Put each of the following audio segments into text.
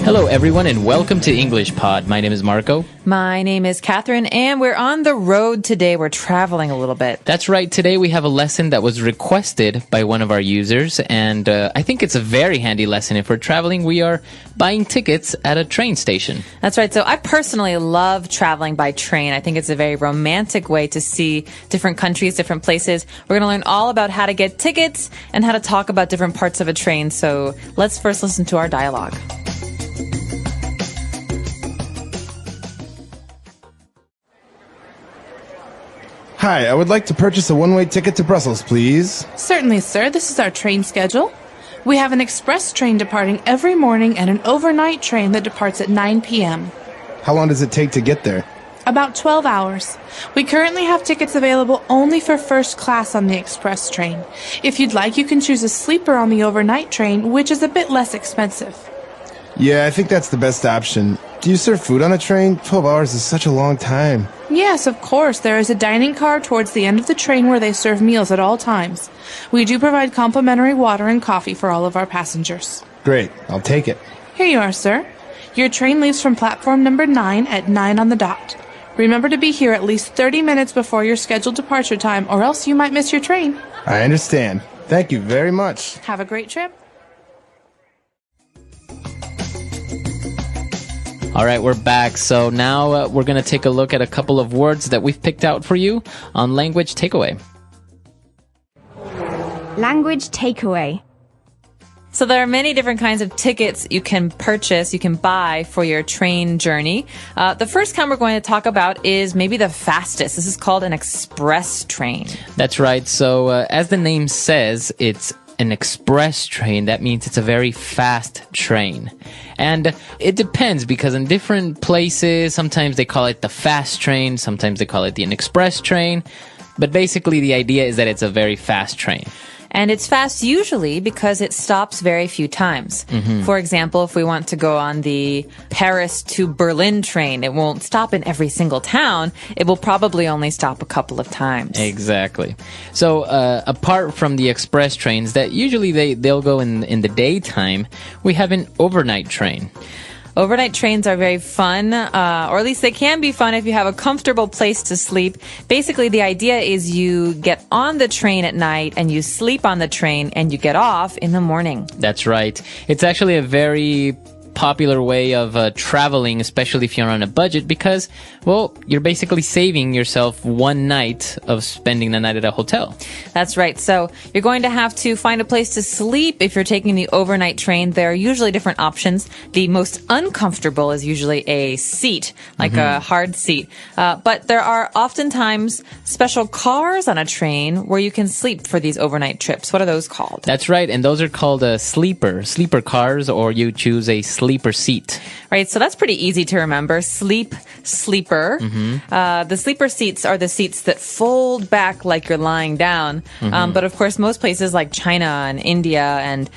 Hello, everyone, and welcome to EnglishPod. My name is Marco. My name is Catherine, and we're on the road today. We're traveling a little bit. That's right. Today we have a lesson that was requested by one of our users, and I think it's a very handy lesson. If we're traveling, we are buying tickets at a train station. That's right. So I personally love traveling by train. I think it's a very romantic way to see different countries, different places. We're going to learn all about how to get tickets and how to talk about different parts of a train. So let's first listen to our dialogue. Hi, I would like to purchase a one-way ticket to Brussels, please. Certainly, sir. This is our train schedule. We have an express train departing every morning and an overnight train that departs at 9 p.m. How long does it take to get there? About 12 hours. We currently have tickets available only for first class on the express train. If you'd like, you can choose a sleeper on the overnight train, which is a bit less expensive. Yeah, I think that's the best option. Do you serve food on a train? 12 hours is such a long time. Yes, of course. There is a dining car towards the end of the train where they serve meals at all times. We do provide complimentary water and coffee for all of our passengers. Great, I'll take it. Here you are, sir. Your train leaves from platform number 9 at 9 on the dot. Remember to be here at least 30 minutes before your scheduled departure time, or else you might miss your train. I understand. Thank you very much. Have a great trip. All right, we're back. So now we're going to take a look at a couple of words that we've picked out for you on Language Takeaway. Language takeaway. So there are many different kinds of tickets you can purchase, you can buy for your train journey. The first kind we're going to talk about is maybe the fastest. This is called an express train. That's right. So as the name says, it's an express train. That means it's a very fast train. And it depends because in different places, sometimes they call it the fast train, sometimes they call it the express train. But basically the idea is that it's a very fast train. And it's fast usually because it stops very few times. For example, if we want to go on the Paris to Berlin train, it won't stop in every single town. It will probably only stop a couple of times. Exactly. So apart from the express trains that usually they'll go in the daytime, we have an overnight train. Overnight trains are very fun, or at least they can be fun if you have a comfortable place to sleep. Basically, the idea is you get on the train at night and you sleep on the train and you get off in the morning. That's right. It's actually a very popular way of traveling, especially if you're on a budget, because, well, you're basically saving yourself one night of spending the night at a hotel. That's right. So you're going to have to find a place to sleep if you're taking the overnight train. There are usually different options. The most uncomfortable is usually a seat, like a hard seat. But there are oftentimes special cars on a train where you can sleep for these overnight trips. What are those called? That's right. And those are called sleeper cars, or you choose a sleeper seat. Right, so that's pretty easy to remember. Sleeper. The sleeper seats are the seats that fold back like you're lying down. But of course, most places like China and India and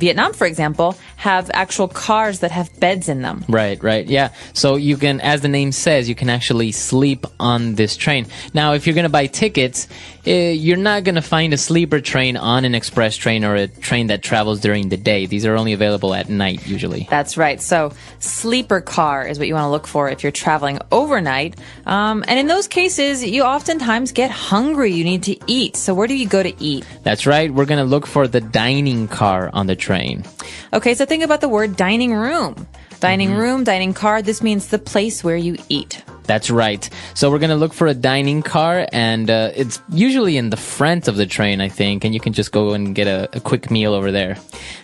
Vietnam, for example, have actual cars that have beds in them. Right. Yeah. So you can, as the name says, you can actually sleep on this train. Now, if you're going to buy tickets, you're not going to find a sleeper train on an express train or a train that travels during the day. These are only available at night, usually. That's right. So sleeper car is what you want to look for if you're traveling overnight. And in those cases, you oftentimes get hungry. You need to eat. So where do you go to eat? That's right. We're going to look for the dining car on the train. Okay, so think about the word dining room. Dining room, dining car, this means the place where you eat. That's right. So we're going to look for a dining car, and it's usually in the front of the train, I think, and you can just go and get a quick meal over there.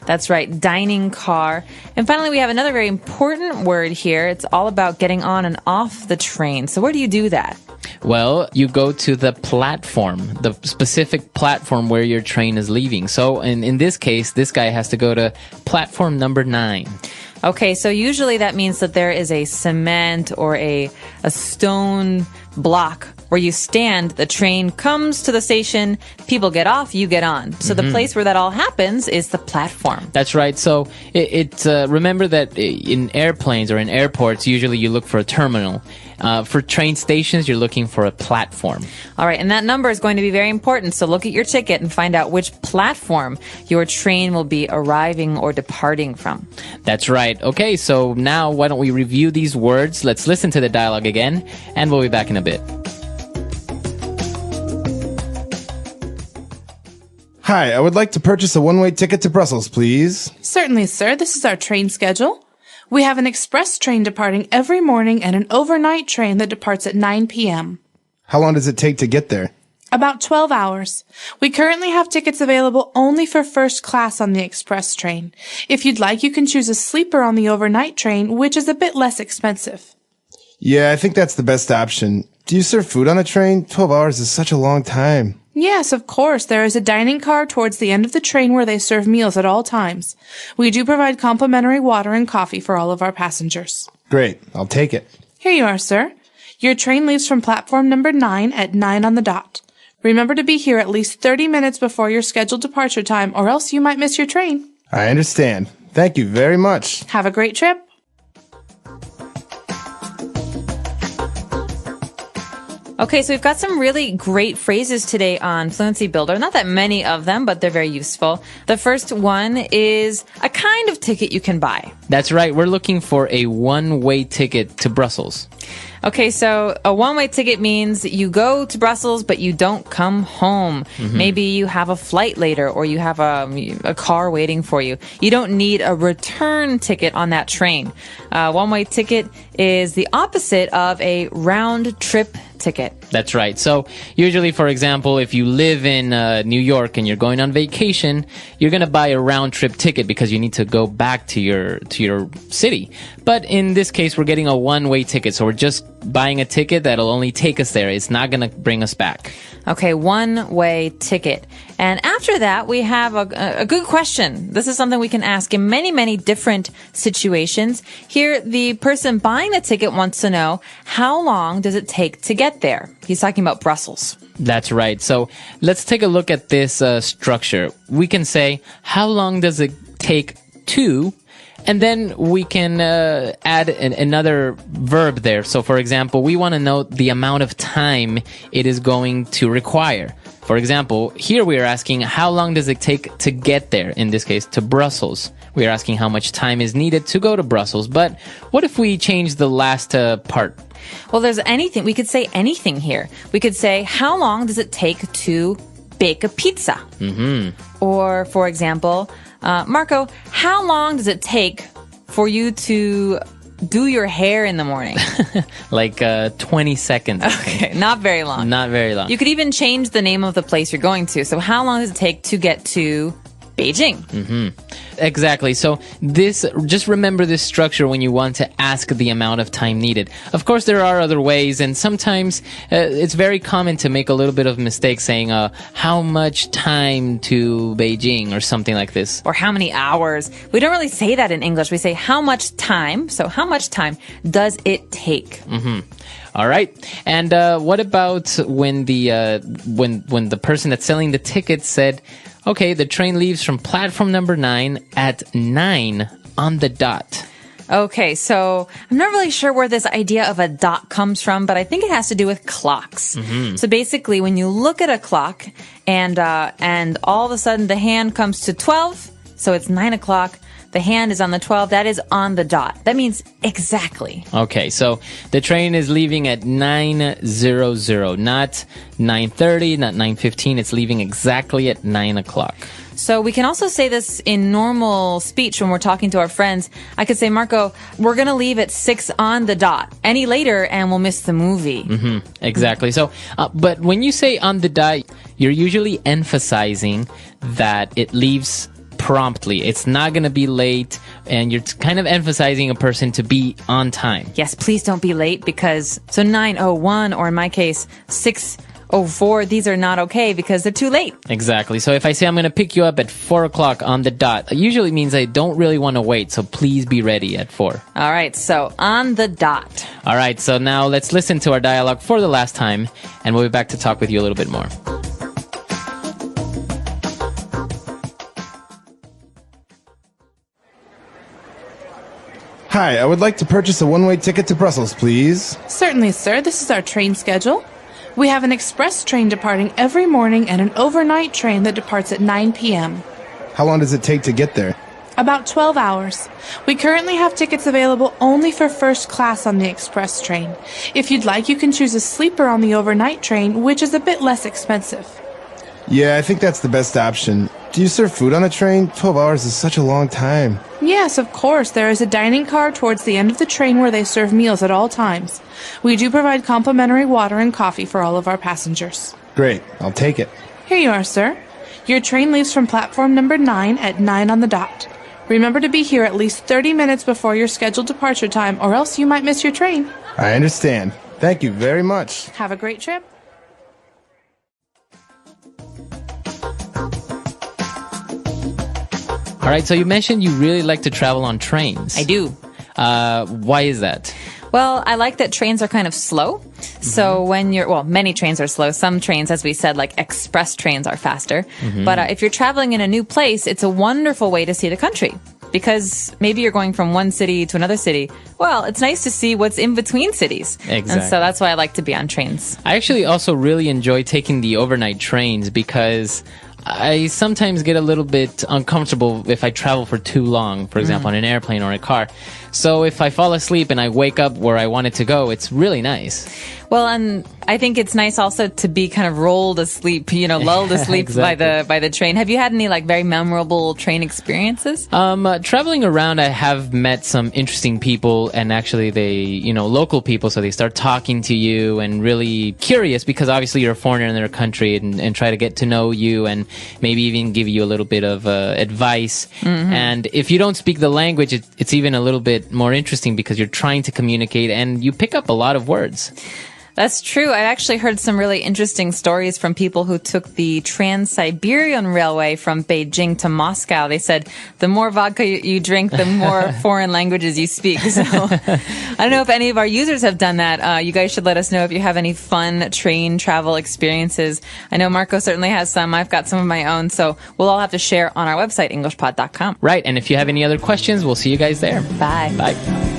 That's right, dining car. And finally, we have another very important word here. It's all about getting on and off the train. So where do you do that? Well, you go to the platform, the specific platform where your train is leaving. So in this case, this guy has to go to platform number 9. Okay, so usually that means that there is a cement or a stone block where you stand, the train comes to the station, people get off, you get on. So the place where that all happens is the platform. That's right. So remember that in airplanes or in airports, usually you look for a terminal. For train stations, you're looking for a platform. All right, and that number is going to be very important. So look at your ticket and find out which platform your train will be arriving or departing from. That's right. Okay, so now why don't we review these words? Let's listen to the dialogue again, and we'll be back in a bit. Hi, I would like to purchase a one-way ticket to Brussels, please. Certainly, sir. This is our train schedule. We have an express train departing every morning and an overnight train that departs at 9 p.m. How long does it take to get there? About 12 hours. We currently have tickets available only for first class on the express train. If you'd like, you can choose a sleeper on the overnight train, which is a bit less expensive. Yeah, I think that's the best option. Do you serve food on a train? 12 hours is such a long time. Yes, of course. There is a dining car towards the end of the train where they serve meals at all times. We do provide complimentary water and coffee for all of our passengers. Great, I'll take it. Here you are, sir. Your train leaves from platform number 9 at 9 on the dot. Remember to be here at least 30 minutes before your scheduled departure time, or else you might miss your train. I understand. Thank you very much. Have a great trip. Okay, so we've got some really great phrases today on Fluency Builder. Not that many of them, but they're very useful. The first one is a kind of ticket you can buy. That's right. We're looking for a one-way ticket to Brussels. Okay, so a one-way ticket means you go to Brussels, but you don't come home. Maybe you have a flight later, or you have a car waiting for you. You don't need a return ticket on that train. One-way ticket is the opposite of a round-trip ticket. That's right. So usually, for example, if you live in New York and you're going on vacation, you're going to buy a round-trip ticket because you need to go back to your city. But in this case, we're getting a one-way ticket, so we're just buying a ticket that'll only take us there. It's not going to bring us back. Okay, one-way ticket. And after that, we have a good question. This is something we can ask in many, many different situations. Here, the person buying the ticket wants to know, how long does it take to get there? He's talking about Brussels. That's right. So let's take a look at this structure. We can say, how long does it take to... And then we can add another verb there. So, for example, we want to know the amount of time it is going to require. For example, here we are asking, how long does it take to get there? In this case, to Brussels. We are asking how much time is needed to go to Brussels. But what if we change the last part? Well, there's anything. We could say anything here. We could say, how long does it take to bake a pizza? Or, for example... Marco, how long does it take for you to do your hair in the morning? Like 20 seconds. Okay, not very long. Not very long. You could even change the name of the place you're going to. So how long does it take to get to Beijing? Exactly. So just remember this structure when you want to ask the amount of time needed. Of course, there are other ways, and sometimes it's very common to make a little bit of mistake saying, how much time to Beijing or something like this. Or how many hours. We don't really say that in English. We say how much time. So how much time does it take? All right. And what about when the person that's selling the ticket said, okay, the train leaves from platform number 9 at 9 on the dot. Okay, so I'm not really sure where this idea of a dot comes from, but I think it has to do with clocks. So basically, when you look at a clock and all of a sudden the hand comes to 12, so it's 9 o'clock, the hand is on the 12, that is on the dot. That means exactly. Okay, so the train is leaving at 9:00, not 9:30, not 9:15. It's leaving exactly at 9 o'clock. So we can also say this in normal speech when we're talking to our friends. I could say, Marco, we're going to leave at 6 on the dot. Any later and we'll miss the movie. Exactly. So, but when you say on the dot, you're usually emphasizing that it leaves promptly. It's not going to be late, and you're kind of emphasizing a person to be on time. Yes, please don't be late because, so 9:01, or in my case, 6:01, Oh, 4, these are not okay because they're too late. Exactly. So if I say I'm going to pick you up at 4 o'clock on the dot, it usually means I don't really want to wait. So please be ready at 4. All right, so on the dot. All right. So now let's listen to our dialogue for the last time, and we'll be back to talk with you a little bit more. Hi, I would like to purchase a one-way ticket to Brussels, please. Certainly, sir. This is our train schedule. We have an express train departing every morning and an overnight train that departs at 9 p.m. How long does it take to get there? About 12 hours. We currently have tickets available only for first class on the express train. If you'd like, you can choose a sleeper on the overnight train, which is a bit less expensive. Yeah, I think that's the best option. Do you serve food on a train? 12 hours is such a long time. Yes, of course. There is a dining car towards the end of the train where they serve meals at all times. We do provide complimentary water and coffee for all of our passengers. Great, I'll take it. Here you are, sir. Your train leaves from platform number 9 at 9 on the dot. Remember to be here at least 30 minutes before your scheduled departure time, or else you might miss your train. I understand. Thank you very much. Have a great trip. All right. So you mentioned you really like to travel on trains. I do. Why is that? Well, I like that trains are kind of slow. So when many trains are slow. Some trains, as we said, like express trains are faster. But if you're traveling in a new place, it's a wonderful way to see the country. Because maybe you're going from one city to another city. Well, it's nice to see what's in between cities. Exactly. And so that's why I like to be on trains. I actually also really enjoy taking the overnight trains because I sometimes get a little bit uncomfortable if I travel for too long, for example, on an airplane or a car. So if I fall asleep and I wake up where I wanted to go, it's really nice. Well, and I think it's nice also to be kind of rolled asleep, lulled asleep Exactly. by the train. Have you had any very memorable train experiences? Traveling around, I have met some interesting people, and actually they, local people, so they start talking to you and really curious because obviously you're a foreigner in their country and try to get to know you and maybe even give you a little bit of advice. And if you don't speak the language, it's even a little bit more interesting because you're trying to communicate and you pick up a lot of words. That's true. I actually heard some really interesting stories from people who took the Trans-Siberian Railway from Beijing to Moscow. They said the more vodka you drink, the more foreign languages you speak. So I don't know if any of our users have done that. You guys should let us know if you have any fun train travel experiences. I know Marco certainly has some. I've got some of my own. So we'll all have to share on our website, EnglishPod.com. Right. And if you have any other questions, we'll see you guys there. Bye. Bye.